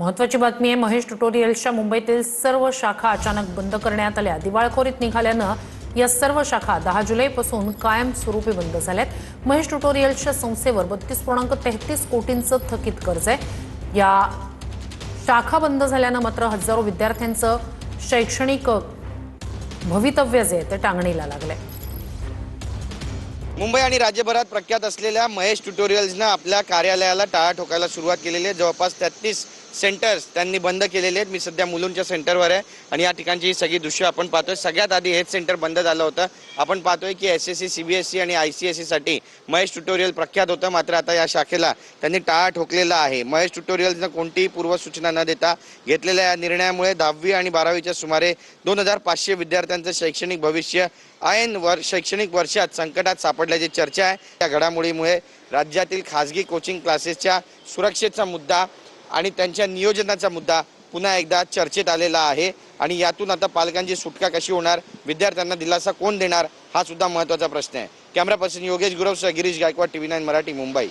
महत्त्वाची बातमी आहे। महेश ट्युटोरियल्सच्या मुंबईतील सर्व शाखा अचानक बंद करण्यात आल्या। दिवाळखोरीत निघाल्यानं या सर्व शाखा 10 जुलैपासून कायमस्वरूपी बंद झाल्यात। महेश ट्युटोरियल्सच्या संस्थेवर 32.33 कोटींचं थकीत कर्ज आहे। या शाखा बंद झाल्यानं मात्र हजारो विद्यार्थ्यांचं शैक्षणिक भवितव्य जे ते टांगणीला लागले। मुंबई आणि राज्यभरात प्रख्यात असलेल्या महेश ट्युटोरियल्सनं आपल्या कार्यालयाला टाळा ठोकायला सुरुवात केलेली आहे। जवळपास 33 सेंटर्स त्यांनी बंद केलेले आहेत। मी सध्या मुलुंडच्या सेंटरवर आहे आणि या ठिकाणची ही सगळी दृश्य आपण पाहतोय। सगळ्यात आधी हेच सेंटर बंद झालं होतं। आपण पाहतोय की एसएससी, सीबीएसई आणि आयसीएसई साठी महेश ट्युटोरियल प्रख्यात होतं, मात्र आता या शाखेला त्यांनी टाळा ठोकलेला आहे। महेश ट्युटोरियल्सनं कोणतीही पूर्वसूचना न देता घेतलेल्या या निर्णयामुळे 10वी आणि 12वीच्या सुमारे 2500 विद्यार्थ्यांचं शैक्षणिक भविष्य ऐन शैक्षणिक वर्षात संकटात सापडल्याची चर्चा आहे। या घडामोडीमुळे राज्यातील खासगी कोचिंग क्लासेसच्या सुरक्षेचा मुद्दा आणि त्यांच्या नियोजनाचा मुद्दा पुन्हा एकदा चर्चेत आलेला आहे आणि यातून आता पालकांची सुटका कशी होणार, विद्यार्थ्यांना दिलासा कोण देणार, हा सुद्धा महत्त्वाचा प्रश्न आहे। कॅमेरा पर्सन योगेश गुरवसह गिरीश गायकवाड, TV9 मराठी, मुंबई।